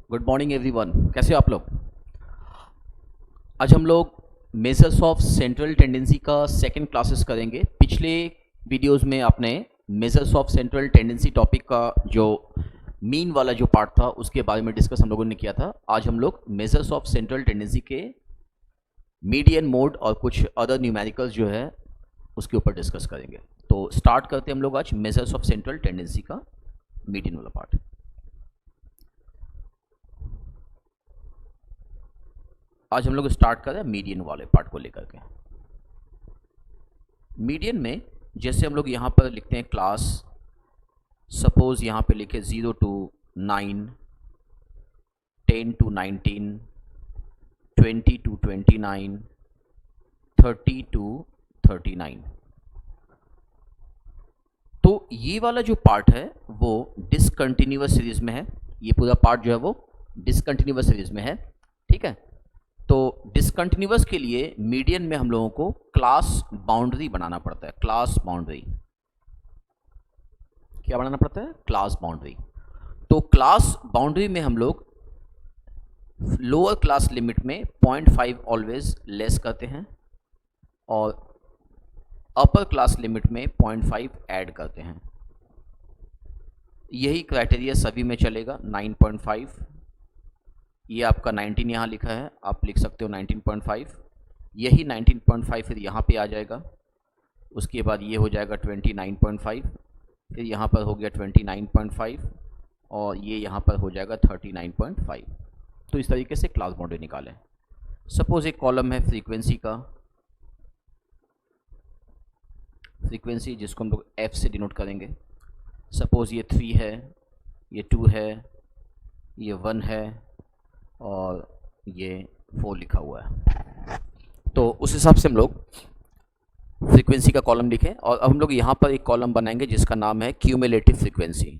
Good morning everyone. कैसे हो आप लोग? आज हम लोग मेजर्स ऑफ सेंट्रल टेंडेंसी का सेकंड क्लासेस करेंगे। पिछले वीडियोस में आपने measures of central tendency topic का जो मीन वाला जो पार्ट था उसके बारे में डिस्कस हम लोगों ने किया था। आज हम लोग मेजर्स ऑफ सेंट्रल टेंडेंसी के मीडियन मोड और कुछ अदर न्यूमेरिकल्स जो है उसके ऊपर डिस्कस करेंगे। तो स्टार्ट करते हैं हम लोग आज मेजर्स ऑफ सेंट्रल टेंडेंसी का मीडियन वाला पार्ट। आज हम लोग स्टार्ट कर रहे हैं मीडियन वाले पार्ट को लेकर के। मीडियन में जैसे हम लोग यहाँ पर लिखते हैं क्लास, सपोज यहाँ पे लिखे 0 to 9, 10 to 19, 20 to 29, 30 to 39। तो ये वाला जो पार्ट है वो डिसकंटिन्यूअस सीरीज में है। ये पूरा पार्ट जो है वो डिसकंटिन्यूअस सीरीज में है, ठीक है। तो डिसकंटिन्यूअस के लिए मीडियन में हम लोगों को क्लास बाउंड्री बनाना पड़ता है। क्लास बाउंड्री क्या बनाना पड़ता है? Class boundary. तो क्लास बाउंड्री में हम लोग लोअर क्लास लिमिट में 0.5 ऑलवेज लेस करते हैं और अपर क्लास लिमिट में 0.5 ऐड करते हैं। यही क्राइटेरिया सभी में चलेगा। 9.5, ये आपका 19 यहाँ लिखा है, आप लिख सकते हो 19.5। यही 19.5 फिर यहाँ पे आ जाएगा। उसके बाद ये हो जाएगा 29.5, फिर यहाँ पर हो गया 29.5 और ये यहाँ पर हो जाएगा 39.5। तो इस तरीके से क्लास बाउंड्री निकालें। सपोज एक कॉलम है फ्रीक्वेंसी का, फ्रीक्वेंसी जिसको हम लोग F से डिनोट करेंगे। सपोज ये 3 है, ये 2 है, ये 1 है और ये 4 लिखा हुआ है। तो उस हिसाब से हम लोग फ्रीक्वेंसी का कॉलम लिखें और अब हम लोग यहाँ पर एक कॉलम बनाएंगे जिसका नाम है cumulative frequency.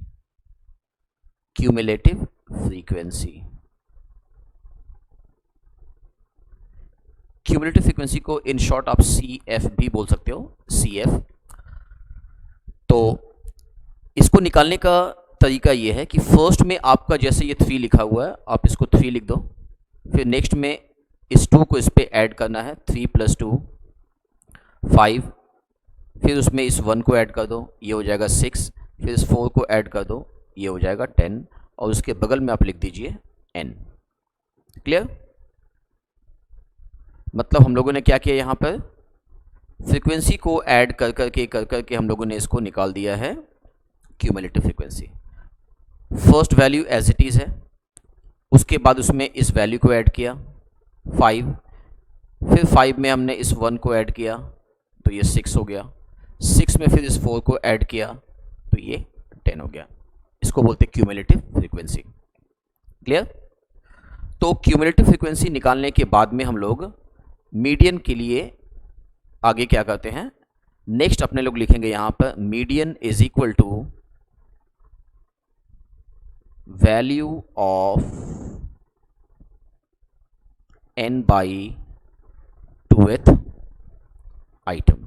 Cumulative frequency, cumulative frequency को इन शॉर्ट आप CF भी बोल सकते हो, CF। तो इसको निकालने का तरीका ये है कि फर्स्ट में आपका जैसे ये 3 लिखा हुआ है, आप इसको 3 लिख दो। फिर नेक्स्ट में इस 2 को इस पे ऐड करना है, 3 + 2 5। फिर उसमें इस 1 को ऐड कर दो, ये हो जाएगा 6। फिर इस 4 को ऐड कर दो, ये हो जाएगा 10 और उसके बगल में आप लिख दीजिए n। क्लियर? मतलब हम लोगों ने क्या किया, यहाँ पर फ्रीक्वेंसी को ऐड कर करके हम लोगों ने इसको निकाल दिया है cumulative frequency. First value as it is है, उसके बाद उसमें इस वैल्यू को ऐड किया 5, फिर 5 में हमने इस 1 को ऐड किया तो ये 6 हो गया। 6 में फिर इस 4 को ऐड किया तो ये 10 हो गया। इसको बोलते हैं क्यूमुलेटिव फ्रीक्वेंसी। क्लियर? तो क्यूमुलेटिव फ्रीक्वेंसी निकालने के बाद में हम लोग मीडियन के लिए आगे क्या करते हैं, नेक्स्ट अपने लोग लिखेंगे यहाँ पर median is equal to value of n by 2th item,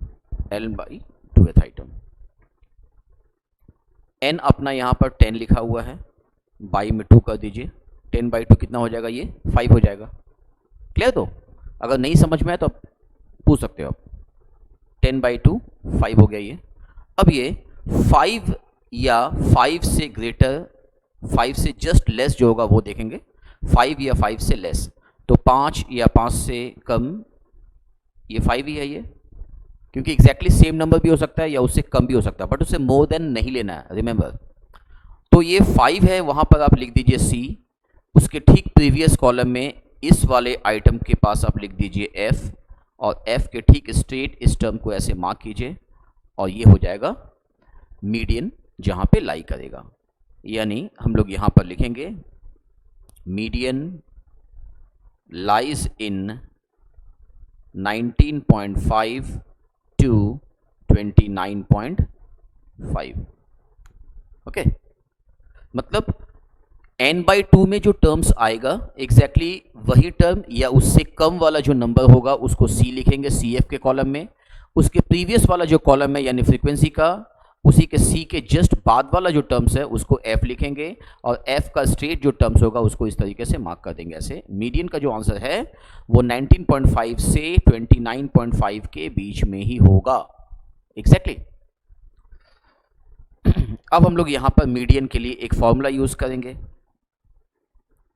n by 2th item. n अपना यहाँ पर 10 लिखा हुआ है, बाई में 2 कर दीजिए। 10 by 2 कितना हो जाएगा? ये 5 हो जाएगा। क्लियर? तो अगर नहीं समझ में आए तो आप पूछ सकते हो आप। 10 by 2 5 हो गया ये। अब ये 5 या 5 से ग्रेटर, 5 से जस्ट लेस जो होगा वो देखेंगे। 5 या 5 से लेस, तो 5 या 5 से कम, ये 5 ही है ये, क्योंकि एग्जैक्टली सेम नंबर भी हो सकता है या उससे कम भी हो सकता है, बट उससे मोर देन नहीं लेना है, रिमेंबर। तो ये 5 है, वहाँ पर आप लिख दीजिए C। उसके ठीक प्रीवियस कॉलम में इस वाले आइटम के पास आप लिख दीजिए F और F के ठीक स्ट्रेट इस टर्म को ऐसे मार्क कीजिए और ये हो जाएगा मीडियन जहाँ पे लाई करेगा। यानी हम लोग यहाँ पर लिखेंगे median lies in 19.5 to 29.5। Okay, मतलब n by 2 में जो टर्म्स आएगा एग्जैक्टली वही टर्म या उससे कम वाला जो नंबर होगा उसको C लिखेंगे CF के कॉलम में। उसके प्रीवियस वाला जो कॉलम है यानी फ्रीक्वेंसी का, उसी के सी के जस्ट बाद वाला जो टर्म्स है उसको एफ लिखेंगे और एफ का स्ट्रेट जो टर्म्स होगा उसको इस तरीके से मार्क कर देंगे ऐसे। मीडियन का जो आंसर है वो 19.5 से 29.5 के बीच में ही होगा एग्जैक्टली। अब हम लोग यहां पर मीडियन के लिए एक फॉर्मूला यूज करेंगे।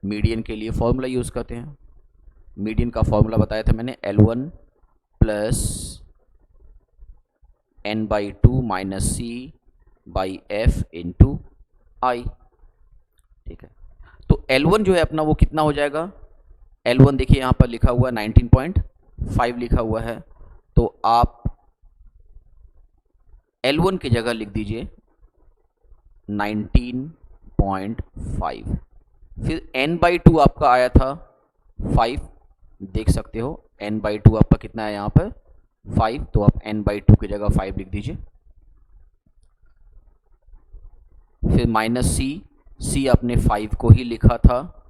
मीडियन के लिए फॉर्मूला यूज करते हैं। मीडियन का फॉर्मूला बताया था मैंने, L1 plus n by 2 minus C by f into i. ठीक है, तो L1 जो है अपना वो कितना हो जाएगा, L1 देखिए यहां पर लिखा हुआ 19.5 लिखा हुआ है, तो आप L1 की जगह लिख दीजिए 19.5। फिर n बाई 2 आपका आया था 5, देख सकते हो n बाई 2 आपका कितना है यहाँ पर 5, तो आप n बाई 2 की जगह 5 लिख दीजिए। फिर माइनस सी आपने 5 को ही लिखा था,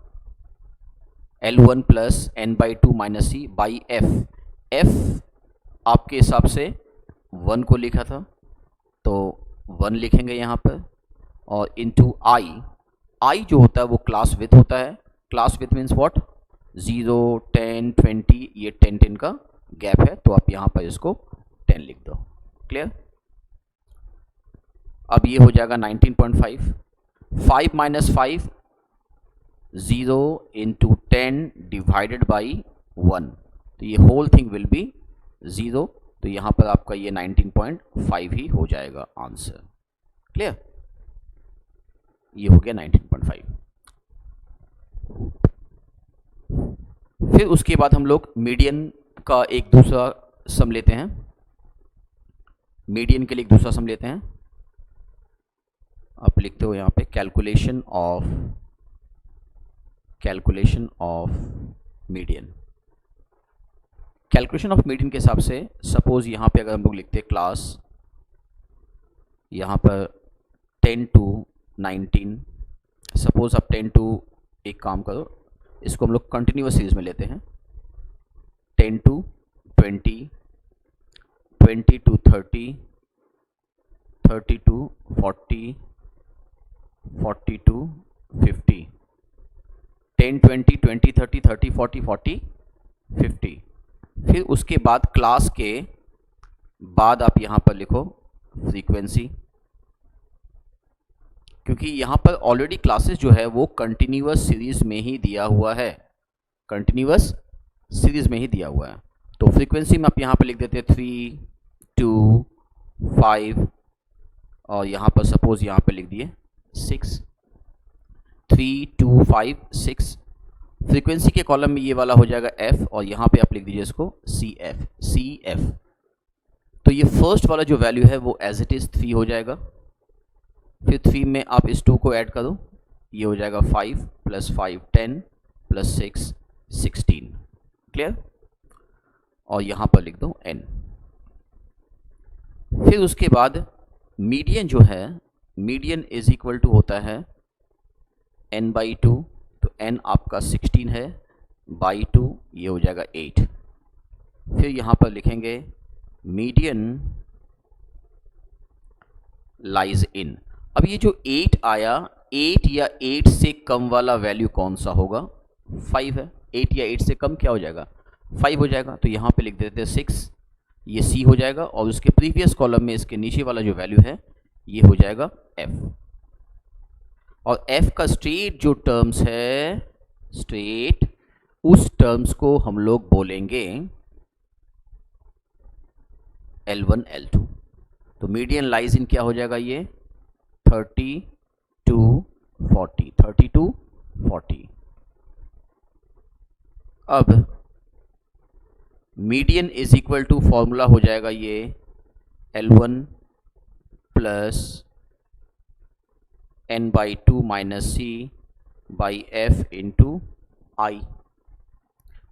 L1 plus n by 2 minus C by F आपके हिसाब से 1 को लिखा था तो 1 लिखेंगे यहाँ पर, और इनटू आई जो होता है वो क्लास विथ होता है। क्लास विथ मीन्स व्हाट, 0, 10, 20, ये 10 का गैप है, तो आप यहाँ पर इसको 10 लिख दो। क्लियर। अब ये हो जाएगा 19.5, 5 माइनस 5 0 इंटू 10 डिवाइडेड बाई 1, तो ये होल थिंग विल बी 0, तो यहाँ पर आपका ये 19.5 ही हो जाएगा आंसर। क्लियर, ये हो गया 19.5। फिर उसके बाद हम लोग मीडियन का एक दूसरा सम लेते हैं। मीडियन के लिए एक दूसरा सम लेते हैं। आप लिखते हो यहाँ पे calculation of median. Calculation of median के हिसाब से सपोज यहाँ पे अगर हम लोग लिखते हैं क्लास, यहाँ पर 10 to 19, सपोज आप 10 to, एक काम करो इसको हम लोग कंटिन्यूअस सीरीज में लेते हैं, 10 to 20, 20 to 30, 30 to 40, 40 to 50, 10, 20, 20, 30, 30, 40, 40, 50। फिर उसके बाद क्लास के बाद आप यहाँ पर लिखो फ्रीक्वेंसी, क्योंकि यहाँ पर ऑलरेडी क्लासेस जो है वो कंटिन्यूअस सीरीज में ही दिया हुआ है, कंटिन्यूअस सीरीज में ही दिया हुआ है। तो फ्रीक्वेंसी में आप यहाँ पर लिख देते हैं 3, 2, 5, और यहाँ पर सपोज यहाँ पर लिख दिए 6, 3, 2, 5, 6। फ्रीक्वेंसी के कॉलम में ये वाला हो जाएगा f, और यहाँ पे आप लिख दीजिए इसको CF। तो ये फर्स्ट वाला जो वैल्यू है वो एज इट इज़ 3 हो जाएगा। फिर 3 में आप इस 2 को ऐड करो, ये हो जाएगा 5 प्लस 5 10 प्लस 6 16। क्लियर, और यहाँ पर लिख दो n। फिर उसके बाद मीडियन जो है, मीडियन इज इक्वल टू होता है n बाई 2, तो n आपका 16 है, बाई 2 ये हो जाएगा 8। फिर यहाँ पर लिखेंगे मीडियन लाइज इन। अब ये जो 8 आया, 8 या 8 से कम वाला वैल्यू कौन सा होगा, 5 है। 8 या 8 से कम क्या हो जाएगा, 5 हो जाएगा। तो यहाँ पे लिख देते हैं 6, ये C हो जाएगा, और उसके प्रीवियस कॉलम में इसके नीचे वाला जो वैल्यू है ये हो जाएगा F। और F का स्ट्रेट जो टर्म्स है, स्ट्रेट उस टर्म्स को हम लोग बोलेंगे L1 L2। तो मीडियन लाइज इन क्या हो जाएगा, ये 30 to 40, 30 to 40। अब median is equal to formula हो जाएगा ये L1 plus n by 2 minus C by f into i.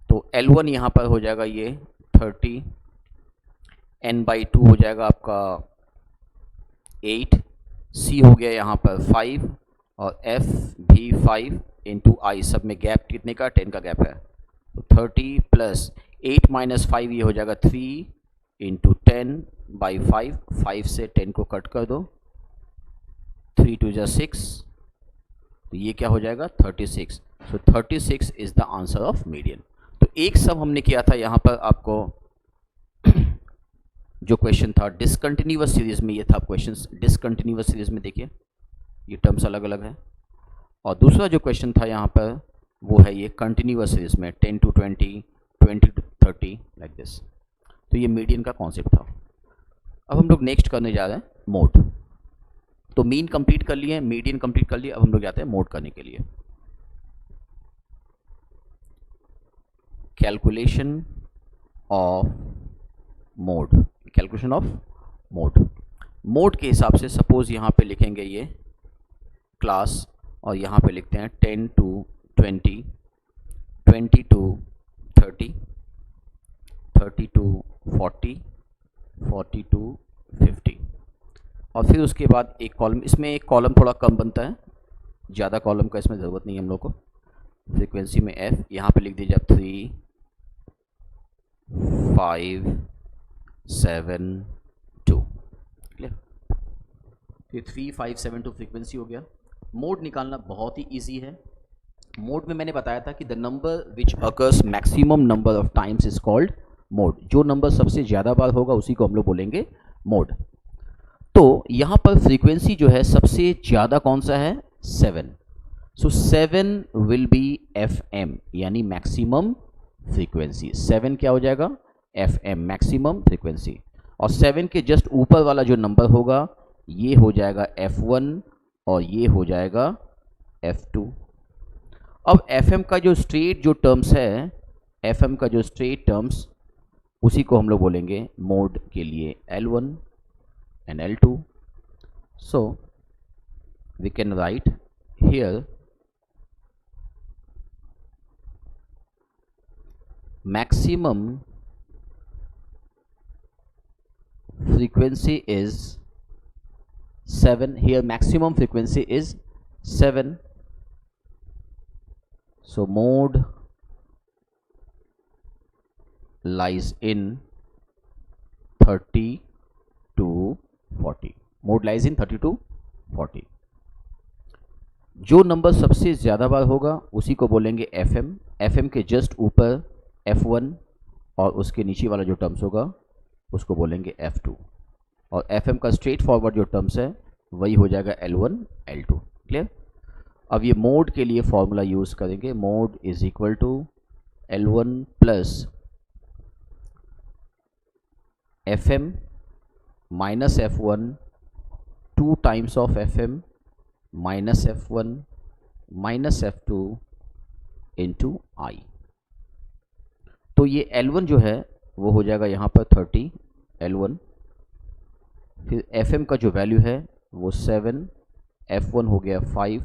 तो L1 यहाँ पर हो जाएगा ये 30, n बाई 2 हो जाएगा आपका 8, C हो गया यहाँ पर 5, और F भी 5 इंटू आई। सब में गैप कितने का, 10 का गैप है। तो 30 प्लस 8 माइनस 5 ये हो जाएगा 3 इंटू 10 बाई 5, 5 से 10 को कट कर दो, 3 2 जा 6, तो ये क्या हो जाएगा 36। सो 36 is the answer of median. तो एक सब हमने किया था यहाँ पर आपको जो क्वेश्चन था डिसकंटिन्यूअस सीरीज में, ये था क्वेश्चन डिसकंटिन्यूअस सीरीज में, देखिए ये टर्म्स अलग अलग है। और दूसरा जो क्वेश्चन था यहाँ पर वो है ये कंटिन्यूअस सीरीज में 10 to 20, 20 to 30 लाइक दिस। तो ये मीडियन का कॉन्सेप्ट था। अब हम लोग नेक्स्ट करने जा रहे हैं मोड। तो मीन कंप्लीट कर लिए, मीडियन कंप्लीट कर लिए, अब हम लोग जाते हैं मोड करने के लिए। Calculation of mode, calculation of mode. Mode के हिसाब से सपोज यहाँ पे लिखेंगे ये क्लास, और यहाँ पे लिखते हैं 10 to 20, 20 to 30, 30 to 40, 40 to 50। और फिर उसके बाद एक कॉलम, इसमें एक कॉलम थोड़ा कम बनता है, ज़्यादा कॉलम का इसमें ज़रूरत नहीं है हम लोग को। फ्रीक्वेंसी में f, यहाँ पे लिख दीजिए आप 3 5 7 2। क्लियर? फिर 3 5 7 2 फ्रीक्वेंसी हो गया। मोड निकालना बहुत ही इजी है। मोड में मैंने बताया था कि the number which occurs maximum number of times is called mode. जो नंबर सबसे ज़्यादा बार होगा उसी को हम लोग बोलेंगे मोड। तो यहाँ पर फ्रीक्वेंसी जो है सबसे ज़्यादा कौन सा है 7। सो 7 विल बी FM, यानी मैक्सिमम फ्रीक्वेंसी। 7 क्या हो जाएगा FM, मैक्सिमम फ्रीक्वेंसी। और 7 के जस्ट ऊपर वाला जो नंबर होगा ये हो जाएगा F1 और ये हो जाएगा F2। अब FM का जो स्ट्रेट जो टर्म्स है, FM का जो स्ट्रेट टर्म्स, उसी को हम लोग बोलेंगे मोड के लिए L1 and L2। So we can write here maximum frequency is 7. Here maximum frequency is 7. So mode lies in 30 to 40. Mode lies in 30 to 40। जो नंबर सबसे ज़्यादा बार होगा उसी को बोलेंगे FM। FM के जस्ट ऊपर F1 और उसके नीचे वाला जो टर्म्स होगा उसको बोलेंगे F2। और FM का स्ट्रेट फॉरवर्ड जो टर्म्स है वही हो जाएगा L1 L2। क्लियर? अब ये मोड के लिए फॉर्मूला यूज़ करेंगे। Mode is equal to L1 plus FM minus F1 2 times of FM minus F1 minus F2 into I। तो ये L1 जो है वो हो जाएगा यहाँ पर 30 L1। फिर FM का जो वैल्यू है वो 7, F1 हो गया 5,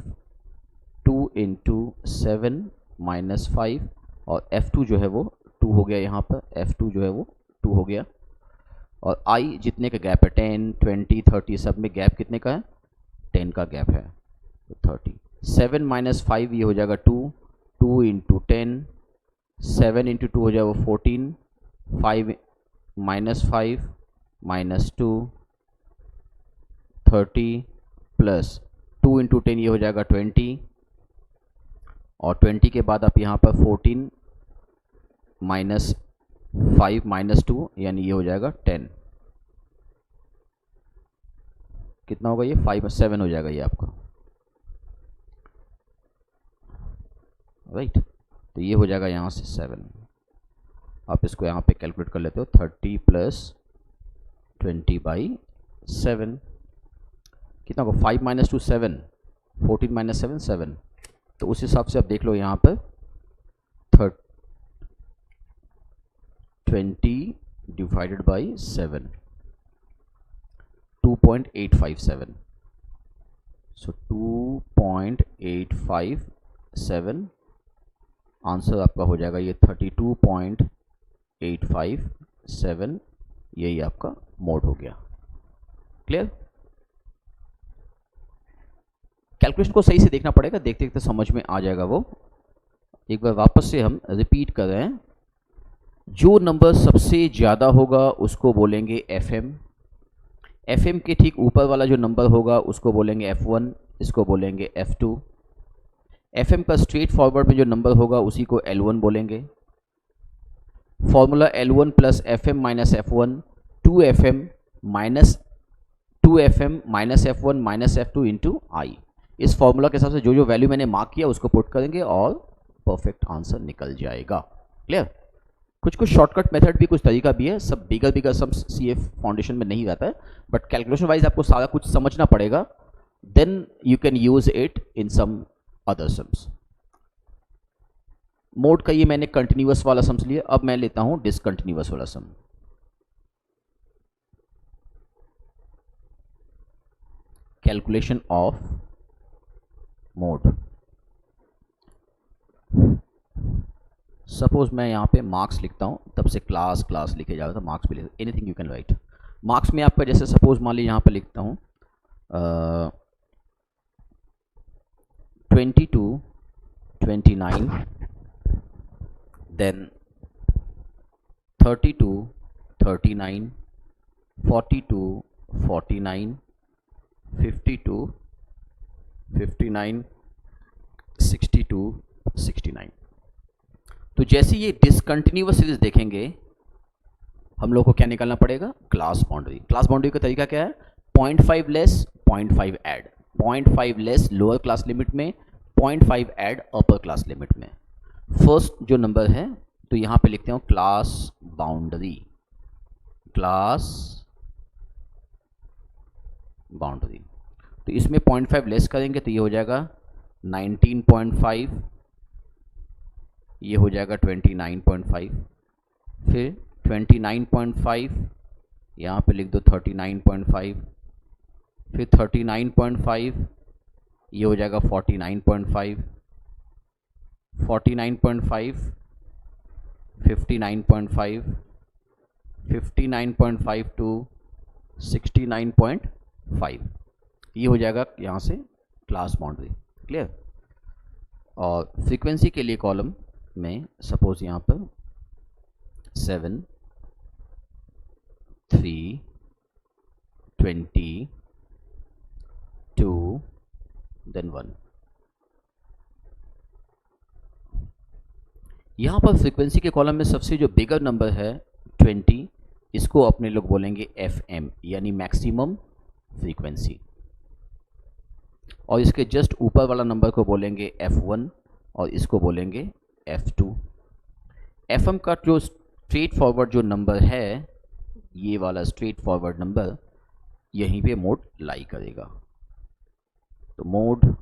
2 इंटू 7 माइनस 5, और F2 जो है वो 2 हो गया, यहाँ पर F2 जो है वो 2 हो गया। और I जितने का गैप है 10 20 30 सब में गैप कितने का है 10 का गैप है, तो 30। 7 माइनस 5 ये हो जाएगा 2, 2 इंटू 10, 7 इंटू 2 हो जाएगा 14, 5 माइनस 5 माइनस 2 30 प्लस 2 इंटू 10 ये हो जाएगा 20, और 20 के बाद आप यहाँ पर 14 माइनस 5 माइनस 2 यानी ये हो जाएगा 10। कितना होगा ये 5 7 हो जाएगा ये आपका, राइट। तो ये हो जाएगा यहाँ से 7। आप इसको यहाँ पे कैलकुलेट कर लेते हो 30 प्लस 20/7 कितना होगा 5 माइनस 2 7, 14 माइनस 7 7। तो उस हिसाब से आप देख लो यहाँ पर 20 डिवाइडेड बाई 7 2.857। सो 2.857 आंसर आपका हो जाएगा ये 32.857। यही आपका मोड हो गया। क्लियर? कैलकुलेशन को सही से देखना पड़ेगा, देखते देखते समझ में आ जाएगा वो। एक बार वापस से हम रिपीट कर रहे हैं। जो नंबर सबसे ज़्यादा होगा उसको बोलेंगे FM। Fm के ठीक ऊपर वाला जो नंबर होगा उसको बोलेंगे F1, इसको बोलेंगे F2। Fm का स्ट्रेट फॉरवर्ड में जो नंबर होगा उसी को L1 बोलेंगे। Formula L1 plus Fm minus F1 2Fm minus F1 minus F2 into i. इस फॉर्मूला के हिसाब से जो जो वैल्यू मैंने मार्क किया उसको पुट करेंगे और परफेक्ट आंसर निकल जाएगा। क्लियर? कुछ कुछ शॉर्टकट मेथड भी, कुछ तरीका भी है, सब बिगर सम्स CA फाउंडेशन में नहीं रहता है, बट कैलकुलेशन वाइज आपको सारा कुछ समझना पड़ेगा, then you can use it in some other sums. Mode का ये मैंने कंटिन्यूअस वाला सम्स लिया, अब मैं लेता हूं डिसकंटिन्यूअस वाला sum. Calculation of mode. Suppose मैं यहाँ पे मार्क्स लिखता हूँ, तब से क्लास क्लास लिखे जा रहा था, मार्क्स भी लिख, anything you can write. Marks में आपका जैसे सपोज मान लीजिए यहाँ पे लिखता हूँ 22, 29, देन 32, 39, 42, 49, 52, 59, 62, 69। तो जैसे ये डिसकंटिन्यूअस सीरीज देखेंगे हम लोग को क्या निकालना पड़ेगा? Class boundary. क्लास बाउंड्री का तरीका क्या है? 0.5 less 0.5 add, 0.5 less lower class limit में, 0.5 ऐड अपर क्लास लिमिट में। फर्स्ट जो नंबर है तो यहाँ पे लिखते हो क्लास बाउंड्री, क्लास बाउंड्री। तो इसमें 0.5 लेस करेंगे तो ये हो जाएगा 19.5, ये हो जाएगा 29.5, फिर 29.5 यहाँ पे लिख दो 39.5, फिर 39.5 ये हो जाएगा 49.5, 49.5, 59.5, 59.5 टू 69.5, ये हो जाएगा यहाँ से क्लास बाउंड्री। क्लियर? और फ्रीक्वेंसी के लिए कॉलम में सपोज यहाँ पर 7, 3, 20, 2, देन 1। यहाँ पर फ्रीक्वेंसी के कॉलम में सबसे जो बिगर नंबर है 20, इसको अपने लोग बोलेंगे FM यानी मैक्सिमम फ्रीक्वेंसी, और इसके जस्ट ऊपर वाला नंबर को बोलेंगे F1 और इसको बोलेंगे F2। FM का जो स्ट्रेट फॉरवर्ड जो नंबर है, ये वाला स्ट्रेट फॉरवर्ड नंबर, यहीं पे मोड लाई करेगा। तो मोड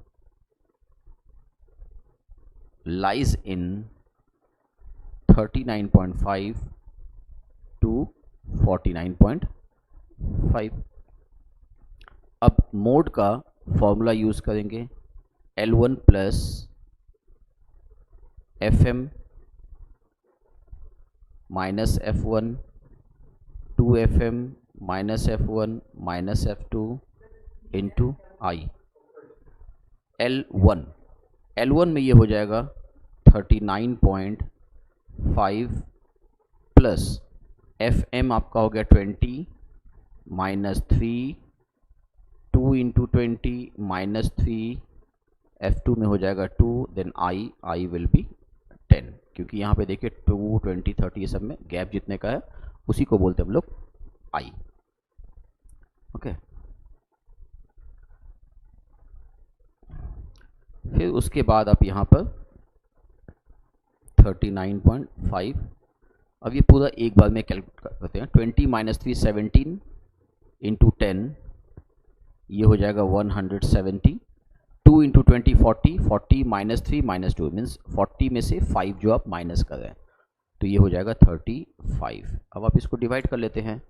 लाइज इन 39.5 टू 49.5। अब मोड का फॉर्मूला यूज करेंगे L1 plus FM minus F1 2FM minus F1 minus F2 into i. L1 में ये हो जाएगा 39.5 प्लस FM आपका हो गया 20 माइनस 3, 2 इंटू 20 माइनस 3, F2 में हो जाएगा 2, देन आई विल बी 10, क्योंकि यहाँ पे देखिए 2, 20, 30 ये सब में गैप जितने का है उसी को बोलते हैं हम लोग आई। ओके, फिर उसके बाद आप यहाँ पर 39.5, अब ये पूरा एक बार में कैलकुलेट करते हैं। 20 माइनस 3 17 इंटू 10, ये हो जाएगा 170, 2 इंटू 20 40, 40 माइनस 3 माइनस 2 मीन्स 40 में से 5 जो आप माइनस कर रहे हैं तो ये हो जाएगा 35। अब आप इसको डिवाइड कर लेते हैं,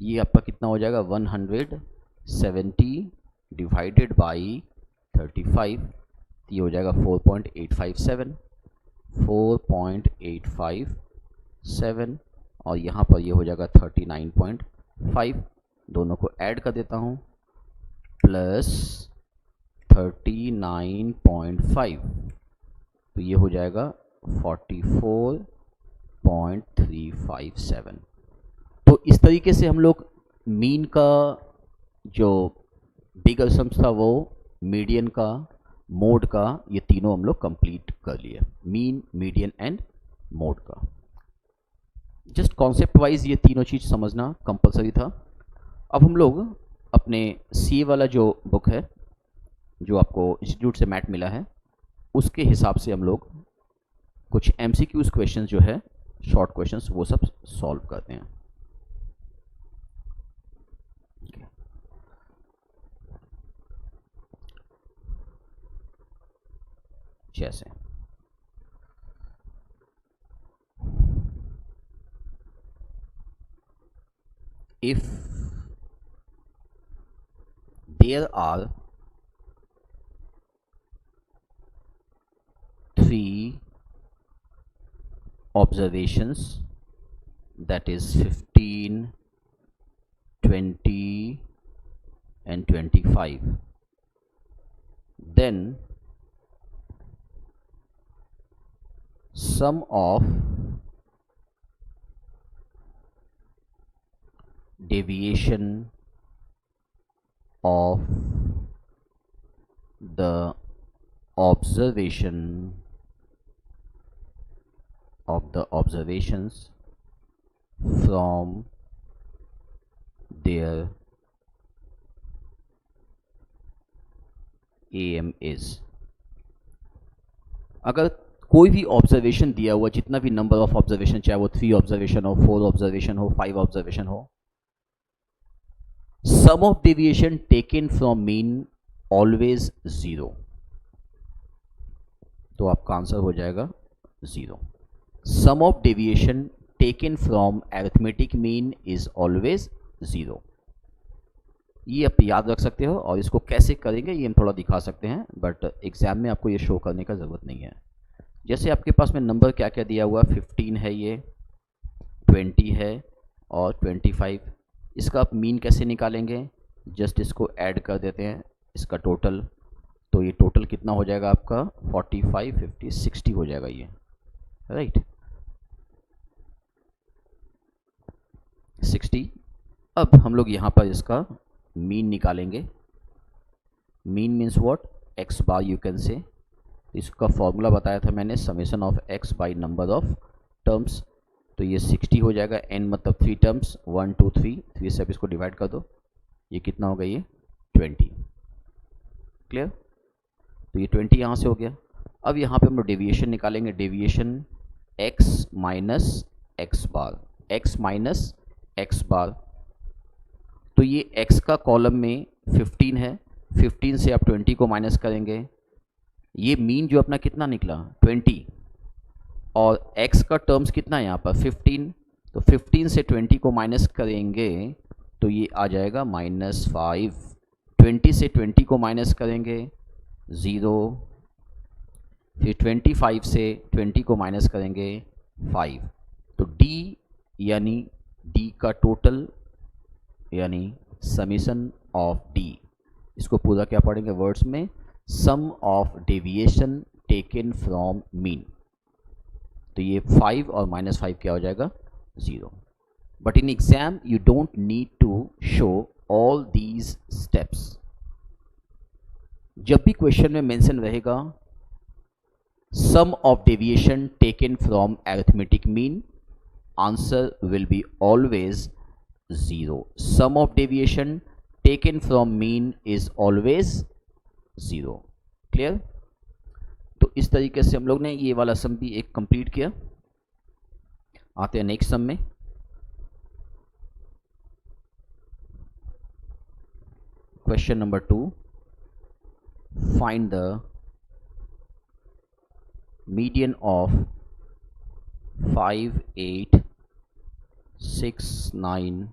ये आपका कितना हो जाएगा 170 डिवाइडेड बाई 35, ये हो जाएगा 4.857 और यहाँ पर ये हो जाएगा 39.5। दोनों को ऐड कर देता हूँ, प्लस 39.5 तो ये हो जाएगा 44.357। तो इस तरीके से हम लोग मीन का जो बिगर सम्स था वो मीडियन का, मोड का, ये तीनों हम लोग कंप्लीट कर लिए, मीन, मीडियन एंड मोड का। जस्ट कॉन्सेप्ट वाइज ये तीनों चीज़ समझना कंपलसरी था। अब हम लोग अपने सी वाला जो बुक है, जो आपको इंस्टीट्यूट से मैट मिला है, उसके हिसाब से हम लोग कुछ एमसीक्यूज क्वेश्चंस जो है, शॉर्ट क्वेश्चंस, वो सब सॉल्व करते हैं। जैसे if there are 3 observations, that is 15, 20 and 25, then sum of deviation of the observations from their AM is। अगर कोई भी ऑब्जर्वेशन दिया हुआ, जितना भी नंबर ऑफ ऑब्जर्वेशन, चाहे वो 3 ऑब्जर्वेशन हो, 4 ऑब्जर्वेशन हो, 5 ऑब्जर्वेशन हो, sum of deviation taken from mean always 0, तो आपका आंसर हो जाएगा 0। Sum of deviation taken from arithmetic mean is always 0। ये आप याद रख सकते हो, और इसको कैसे करेंगे ये हम थोड़ा दिखा सकते हैं, बट एग्जाम में आपको ये शो करने का ज़रूरत नहीं है। जैसे आपके पास में नंबर क्या क्या दिया हुआ, 15 है, ये 20 है और 25। इसका आप मीन कैसे निकालेंगे, जस्ट इसको ऐड कर देते हैं, इसका टोटल, तो ये टोटल कितना हो जाएगा आपका 45, 50, 60 हो जाएगा ये, राइट, 60। अब हम लोग यहाँ पर इसका मीन निकालेंगे। Mean means what, x bar you can say. इसका फॉर्मूला बताया था मैंने, summation of x by number of terms, तो ये 60 हो जाएगा। n मतलब 3 टर्म्स, 1 2 3, 3 से आप इसको डिवाइड कर दो, ये कितना होगा, ये 20। क्लियर, तो ये 20 यहाँ से हो गया। अब यहाँ पे हम लोग डेविएशन निकालेंगे, डेविएशन x माइनस एक्स बार, x माइनस एक्स बार, तो ये x का कॉलम में 15 है, 15 से आप 20 को माइनस करेंगे, ये मीन जो अपना कितना निकला 20, और x का टर्म्स कितना है यहाँ पर 15, तो 15 से 20 को माइनस करेंगे तो ये आ जाएगा -5, 20 से 20 को माइनस करेंगे 0, फिर 25 से 20 को माइनस करेंगे 5, तो d यानी d का टोटल यानी समीशन ऑफ d, इसको पूरा क्या पढ़ेंगे वर्ड्स में, sum of deviation taken from mean, तो ये 5 और -5 क्या हो जाएगा 0। But in exam you don't need to show all these steps. जब भी क्वेश्चन में मेंशन रहेगा sum of deviation taken from arithmetic mean, answer will be always 0। Sum of deviation taken from mean is always 0। Clear, तो इस तरीके से हम लोग ने ये वाला सम भी एक कंप्लीट किया। आते हैं नेक्स्ट सम में। Question number 2, find the median of 5, 8, 6, 9,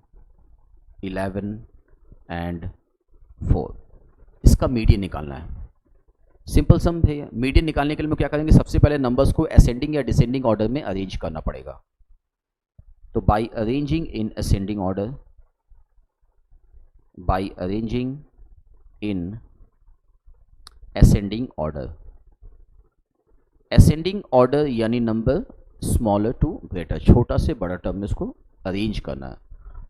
11 and 4। इसका मीडियन निकालना है। सिंपल सम है। मीडियन निकालने के लिए हम क्या करेंगे, सबसे पहले नंबर्स को असेंडिंग या डिसेंडिंग ऑर्डर में अरेंज करना पड़ेगा। तो by arranging in ascending order, by arranging in ascending order, ascending order यानी नंबर स्मॉलर टू ग्रेटर, छोटा से बड़ा टर्म में इसको अरेंज करना है।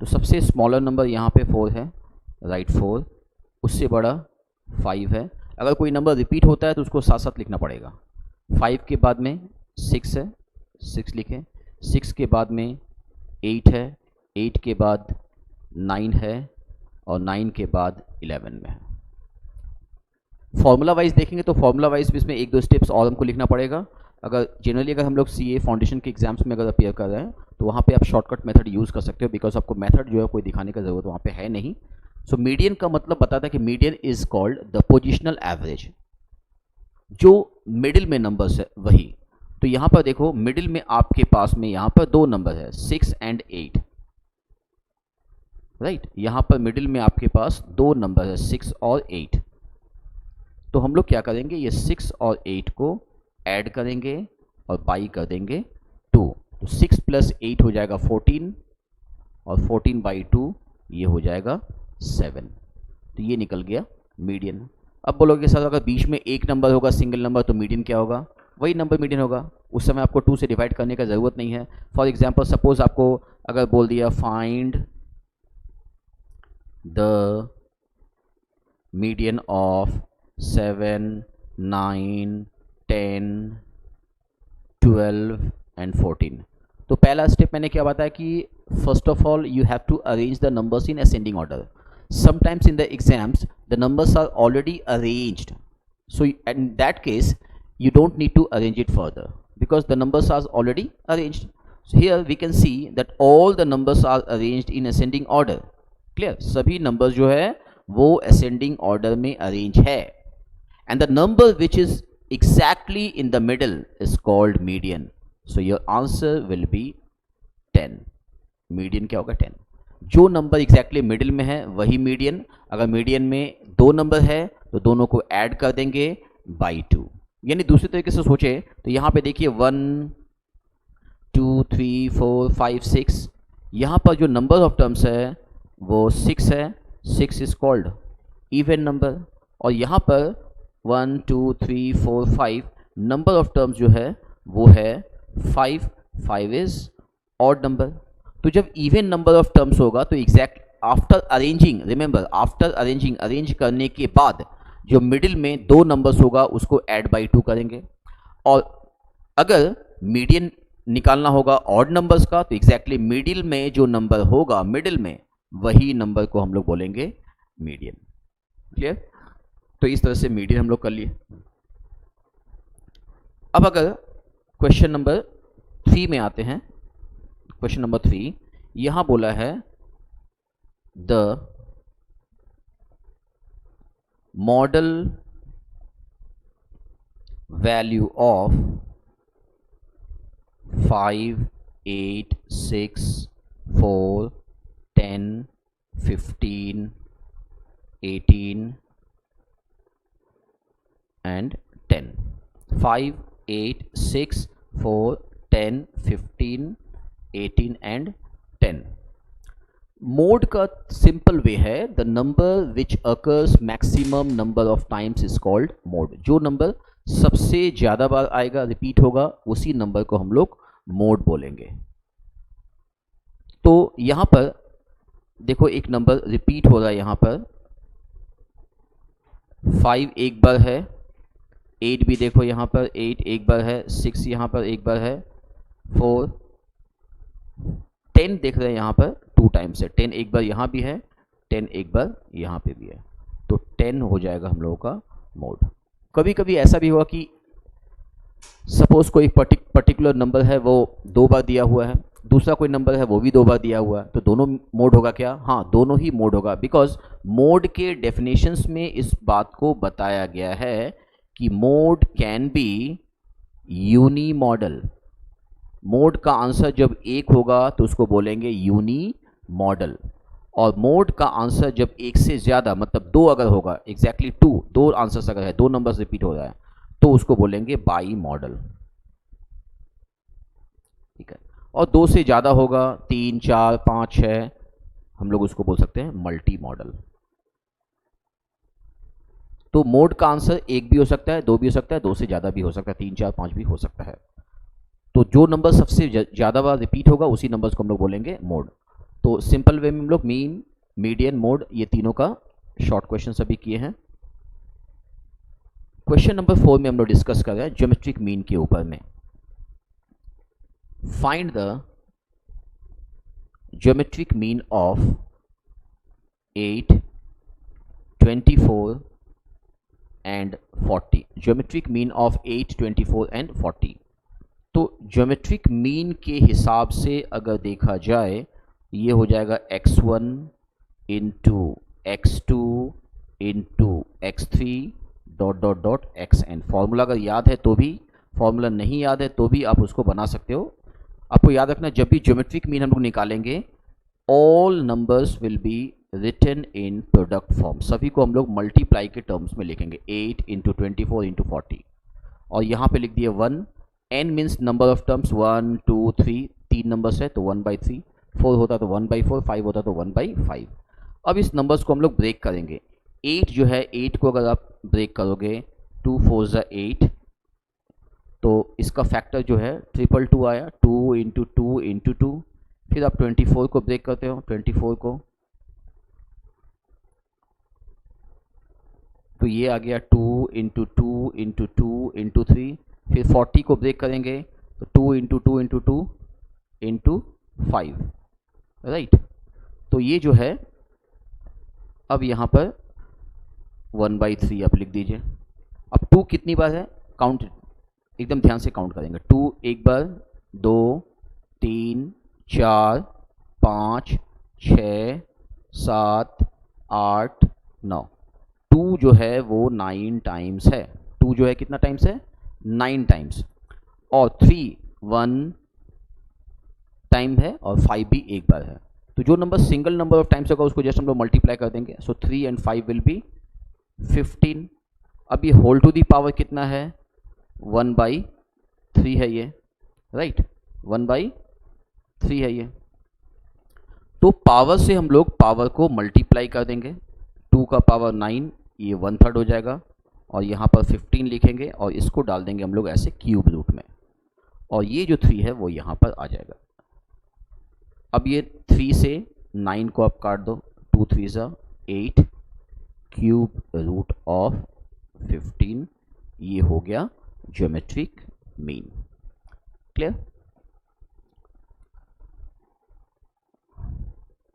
तो सबसे स्मॉलर नंबर यहाँ पे 4 है, राइट 4, उससे बड़ा 5 है। अगर कोई नंबर रिपीट होता है तो उसको साथ साथ लिखना पड़ेगा। 5 के बाद में 6 है, 6 लिखें। 6 के बाद में 8 है, 8 के बाद 9 है, और 9 के बाद 11 में है। फॉर्मूला वाइज देखेंगे तो फॉर्मूला वाइज भी इसमें एक दो स्टेप्स और हमको लिखना पड़ेगा। अगर जनरली अगर हम लोग सीए फाउंडेशन के एग्जाम्स में अगर अपेयर कर रहे हैं तो वहाँ पे आप शॉर्टकट मेथड यूज़ कर सकते हो, बिकॉज आपको मेथड जो है कोई दिखाने का ज़रूरत वहाँ पे है नहीं। सो मीडियन का मतलब बताता है कि median is called the positional average, जो मिडिल में नंबर्स है वही। तो यहाँ पर देखो मिडिल में आपके पास में यहाँ पर दो नंबर है 6 and 8, राइट। यहाँ पर मिडिल में आपके पास दो नंबर है 6 और 8। तो हम लोग क्या करेंगे, ये 6 और 8 को ऐड करेंगे और बाई कर देंगे 2। तो 6 + 8 हो जाएगा 14, और 14/2 ये हो जाएगा 7। तो ये निकल गया मीडियन। अब बोलोगे सर अगर बीच में एक नंबर होगा सिंगल नंबर तो मीडियन क्या होगा, वही नंबर मीडियन होगा। उस समय आपको 2 से डिवाइड करने का ज़रूरत नहीं है। फॉर एग्जांपल सपोज आपको अगर बोल दिया find the median of 7, 9, 10, 12 and 14, तो पहला स्टेप मैंने क्या बताया कि first of all you have to arrange the numbers in ascending order. Sometimes in the exams the numbers are already arranged, so in that case you don't need to arrange it further because the numbers are already arranged. So here we can see that all the numbers are arranged in ascending order. Clear? सभी numbers जो है वो ascending order में arrange है, and the number which is exactly in the middle is called median. So your answer will be 10. median क्या होगा 10। जो number exactly middle में है वही मीडियन। अगर मीडियन में दो नंबर है तो दोनों को ऐड कर देंगे बाई 2। यानी दूसरे तरीके से सोचे तो यहाँ पे देखिए 1, 2, 3, 4, 5, 6, यहाँ पर जो नंबर ऑफ टर्म्स है वो 6 है। 6 इज कॉल्ड इवन नंबर, और यहाँ पर 1, 2, 3, 4, 5 नंबर ऑफ टर्म्स जो है वो है 5। 5 इज ऑड नंबर। तो जब इवन नंबर ऑफ टर्म्स होगा तो exact after arranging, remember after arranging, arrange करने के बाद जो मिडिल में दो नंबर्स होगा उसको ऐड बाई 2 करेंगे। और अगर मीडियन निकालना होगा ऑड नंबर्स का तो एग्जैक्टली मिडिल में जो नंबर होगा मिडिल में वही नंबर को हम लोग बोलेंगे मीडियन। क्लियर? तो इस तरह से मीडियन हम लोग कर लिए। अब अगर क्वेश्चन नंबर 3 में आते हैं, क्वेश्चन नंबर 3 यहां बोला है the model value of 5, 8, 6, 4, 10, 15, 18 and 10। 5, 8, 6, 4, 10, 15, 18 and 10। Mode का सिंपल वे है the number which occurs maximum number of times is called mode. जो नंबर सबसे ज़्यादा बार आएगा, रिपीट होगा, उसी नंबर को हम लोग मोड बोलेंगे। तो यहां पर देखो एक नंबर रिपीट हो रहा है, यहां पर 5 एक बार है, 8 भी देखो यहां पर 8 एक बार है, 6 यहां पर एक बार है, 4, 10 देख रहे हैं यहाँ पर 2 टाइम्स है। 10 एक बार यहाँ भी है, 10 एक बार यहाँ पे भी है, तो 10 हो जाएगा हम लोगों का मोड। कभी कभी ऐसा भी हुआ कि सपोज कोई पर्टिकुलर नंबर है वो 2 बार दिया हुआ है, दूसरा कोई नंबर है वो भी 2 बार दिया हुआ है, तो दोनों मोड होगा क्या? हाँ, दोनों ही मोड होगा, बिकॉज मोड के डेफिनेशंस में इस बात को बताया गया है कि mode can be unimodal. Mode का आंसर जब 1 होगा तो उसको बोलेंगे यूनी मॉडल, और मोड का आंसर जब 1 से ज़्यादा मतलब 2 अगर होगा, एग्जैक्टली 2 आंसर्स अगर है, 2 नंबर्स रिपीट हो रहा है, तो उसको बोलेंगे बाई मॉडल। ठीक है, और 2 से ज़्यादा होगा, 3, 4, 5, 6, हम लोग उसको बोल सकते हैं मल्टी मॉडल। तो मोड का आंसर 1 भी हो सकता है, 2 भी हो सकता है, 2 से ज़्यादा भी हो सकता है, 3, 4, 5 भी हो सकता है। तो जो नंबर सबसे ज़्यादा बार रिपीट होगा उसी नंबर्स को हम लोग बोलेंगे मोड। तो सिंपल वे में हम लोग मीडियन, मोड, ये तीनों का शॉर्ट क्वेश्चन अभी किए हैं। क्वेश्चन नंबर 4 में हम लोग डिस्कस कर रहे हैं ज्योमेट्रिक मीन के ऊपर में। Find the geometric mean of 8, 24 and 40। Geometric mean of 8, 24 and 40। तो ज्योमेट्रिक मीन के हिसाब से अगर देखा जाए ये हो जाएगा x1 into x2 into x3 dot dot dot xn। Formula अगर याद है तो भी, फॉर्मूला नहीं याद है तो भी आप उसको बना सकते हो। आपको याद रखना, जब भी ज्योमेट्रिक मीन हम लोग निकालेंगे all numbers will be written in product form. सभी को हम लोग मल्टीप्लाई के टर्म्स में लिखेंगे, 8 इंटू 24 इंटू 40। और यहाँ पे लिख दिए 1, n means number of terms 1 2 3, 3 numbers है तो 1/3, 4 होता तो 1/4, 5 होता तो 1/5। अब इस नंबर्स को हम लोग ब्रेक करेंगे। 8 जो है, 8 को अगर आप ब्रेक करोगे 2 4 ज़ा 8, तो इसका फैक्टर जो है 222 आया, 2 इंटू 2 इंटू 2। फिर आप 24 को ब्रेक करते हो, 24 को, तो ये आ गया 2 इंटू 2 इंटू 2 इंटू 3। फिर 40 को ब्रेक करेंगे तो 2 इंटू 2 इंटू 2 इंटू 5, राइट। तो ये जो है, अब यहाँ पर 1/3 आप लिख दीजिए। अब 2 कितनी बार है, काउंट एकदम ध्यान से काउंट करेंगे। 2 एक बार, 2 3 4 5 6 7 8 9। 2 जो है वो 9 टाइम्स है। 2 जो है कितना टाइम्स है, 9 टाइम्स। और 3 1 टाइम है और 5 भी एक बार है। तो जो number single number of times होगा उसको जस्ट हम लोग मल्टीप्लाई कर देंगे। सो 3 एंड 5 विल बी 15। अब ये होल टू दी पावर कितना है, 1/3 है ये, राइट, 1/3 है ये। तो पावर से हम लोग पावर को मल्टीप्लाई कर देंगे। 2 का पावर 9, ये 1/3 हो जाएगा। और यहाँ पर 15 लिखेंगे और इसको डाल देंगे हम लोग ऐसे क्यूब रूट में, और ये जो 3 है वो यहाँ पर आ जाएगा। अब ये 3 से 9 को आप काट दो, 2 3 ज़ा 8 क्यूब रूट ऑफ 15। ये हो गया geometric mean. Clear?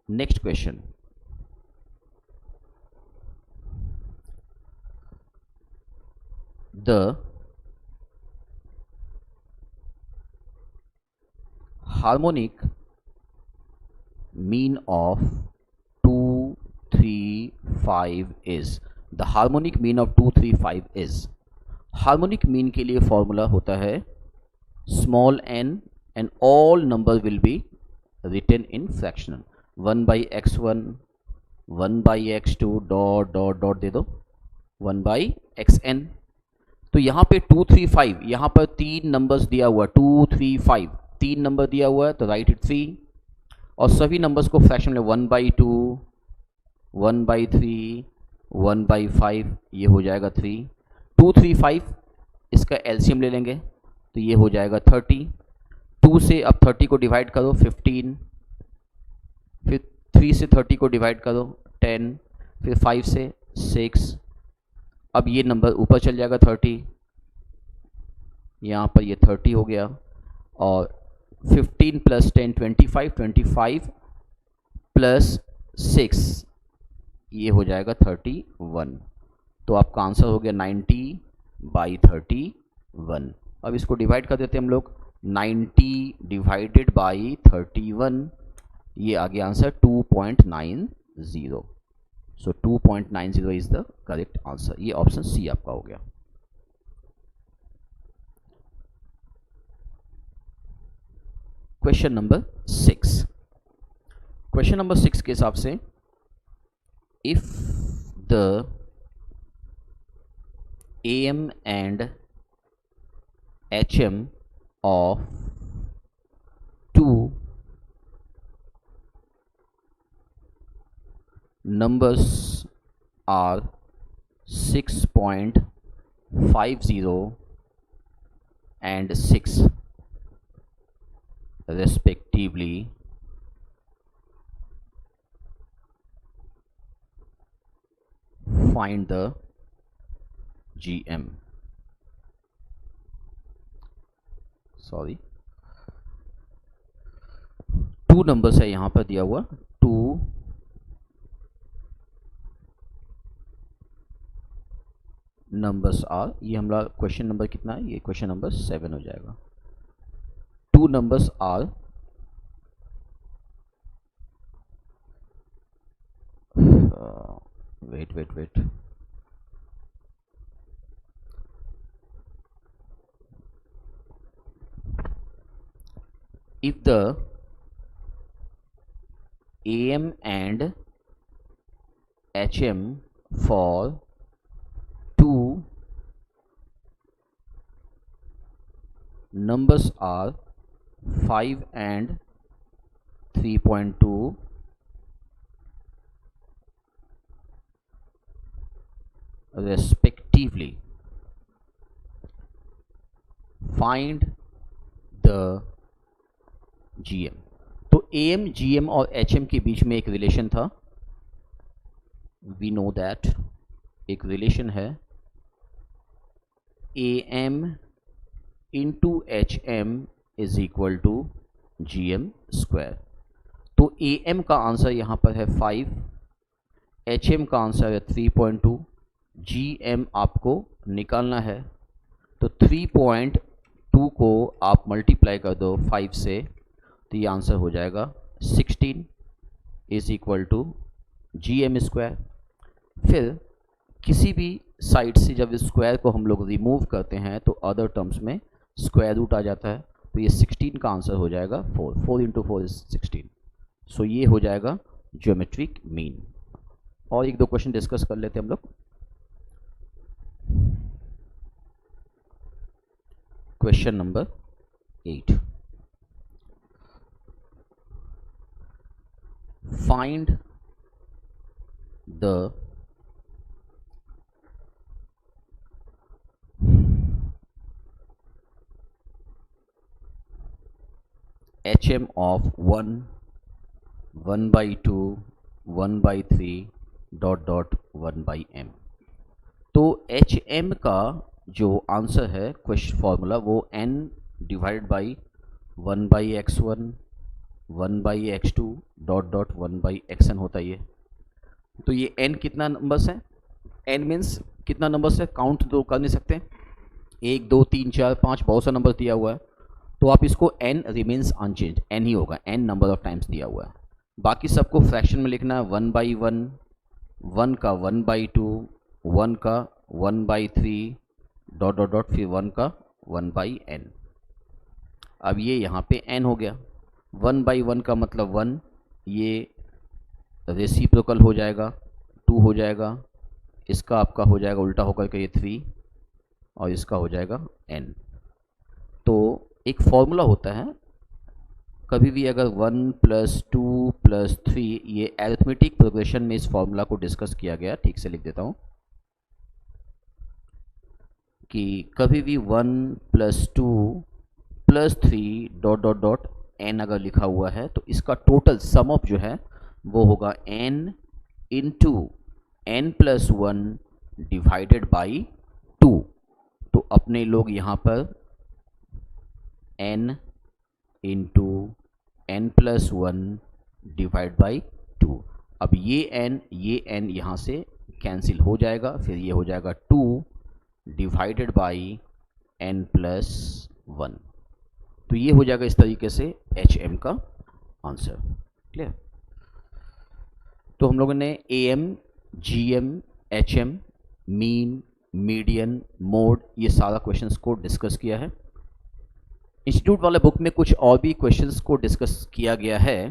Next question, the harmonic mean of 2 3 5 is। the harmonic mean of 2 3 5 is। Harmonic mean के लिए फॉर्मूला होता है small n and all number will be written in fractional. 1/x1 1/x2 dot dot dot दे दो, 1/xn। तो यहाँ पे 2 3 5, यहाँ पर 3 नंबर्स दिया हुआ, 2 3 5 3 नंबर दिया हुआ है तो राइट इट 3। और सभी नंबर्स को फ्रैक्शन में 1/2 1/3 1/5, ये हो जाएगा 3। 2 3 5 इसका एलसीएम ले लेंगे तो ये हो जाएगा 30। 2 से अब 30 को डिवाइड करो 15, फिर 3 से 30 को डिवाइड करो 10, फिर 5 से 6। अब ये नंबर ऊपर चल जाएगा 30, यहाँ पर ये 30 हो गया। और 15 प्लस 10 25, 25 प्लस 6 ये हो जाएगा 31। तो आपका आंसर हो गया 90/31। अब इसको डिवाइड कर देते हैं हम लोग, 90 डिवाइडेड बाई 31, ये आ गया answer 2.90। So 2.90 is the correct answer. ये ऑप्शन सी आपका हो गया। Question number 6। क्वेश्चन नंबर 6 के हिसाब से, if the AM and HM of two numbers are 6.50 and 6 respectively, find the GM. Sorry, 2 numbers है यहां पर दिया हुआ, 2 नंबर्स आर, ये हमारा क्वेश्चन नंबर कितना है, ये क्वेश्चन नंबर 7 हो जाएगा। 2 numbers are wait if the AM and HM for 2 numbers are 5 and 3.2 respectively, find the GM। तो AM, GM और HM के बीच में एक रिलेशन था, वी नो दैट एक रिलेशन है AM into HM is equal to GM square. तो AM का आंसर यहाँ पर है 5, HM का आंसर है 3.2, GM आपको निकालना है। तो 3.2 को आप मल्टीप्लाई कर दो 5 से, तो ये आंसर हो जाएगा 16 is equal to GM square. फिर किसी भी साइड से जब स्क्वायर को हम लोग रिमूव करते हैं तो अदर टर्म्स में स्क्वायर रूट आ जाता है, तो ये 16 का आंसर हो जाएगा 4 इंटू 4 इज 16। सो ये हो जाएगा ज्योमेट्रिक मीन। और 1-2 क्वेश्चन डिस्कस कर लेते हैं हम लोग। Question number 8, find the HM of 1, 1/2, 1/3 dot 1/m। तो HM का जो आंसर है क्वेश्चन फॉर्मूला वो n divided by 1/x1 1/x2 dot 1/xn होता है ये। तो ये n कितना नंबर्स है, n मीन्स कितना नंबर्स है, काउंट तो कर नहीं सकते, 1 2 3 4 5 बहुत सा नंबर दिया हुआ है, तो आप इसको n रिमेन्स अनचेंज, n ही होगा, n नंबर ऑफ टाइम्स दिया हुआ है। बाकी सबको फ्रैक्शन में लिखना है, 1/1, 1 का 1/2, 1 का 1/3 डॉट फिर 1 का 1/n। अब ये यहाँ पे n हो गया, 1/1 का मतलब 1, ये रेसिप्रोकल हो जाएगा, 2 हो जाएगा, इसका आपका हो जाएगा उल्टा होकर के ये 3, और इसका हो जाएगा n। तो एक फॉर्मूला होता है, कभी भी अगर 1 + 2 + 3, ये अरिथमेटिक प्रोग्रेशन में इस फॉर्मूला को डिस्कस किया गया, ठीक से लिख देता हूँ कि कभी भी 1 + 2 + 3 डॉट n अगर लिखा हुआ है तो इसका टोटल सम ऑफ जो है वो होगा n into n+1 divided by 2। तो अपने लोग यहाँ पर n into n+1 divide by 2। अब ये n यहाँ से कैंसिल हो जाएगा, फिर ये हो जाएगा 2 डिवाइडेड बाई n+1। तो ये हो जाएगा इस तरीके से HM का आंसर। क्लियर? तो हम लोगों ने AM, GM, HM, mean, median, mode, ये सारा क्वेश्चंस को डिस्कस किया है। इंस्टीट्यूट वाले बुक में कुछ और भी क्वेश्चंस को डिस्कस किया गया है।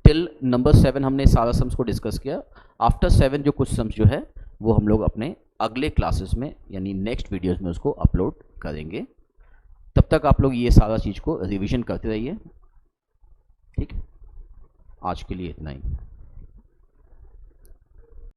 टिल नंबर 7 हमने सारा सम्स को डिस्कस किया। आफ्टर 7 जो कुछ सम्स जो है वो हम लोग अपने अगले क्लासेस में यानी नेक्स्ट वीडियोस में उसको अपलोड करेंगे। तब तक आप लोग ये सारा चीज़ को रिवीजन करते रहिए। ठीक, आज के लिए इतना ही।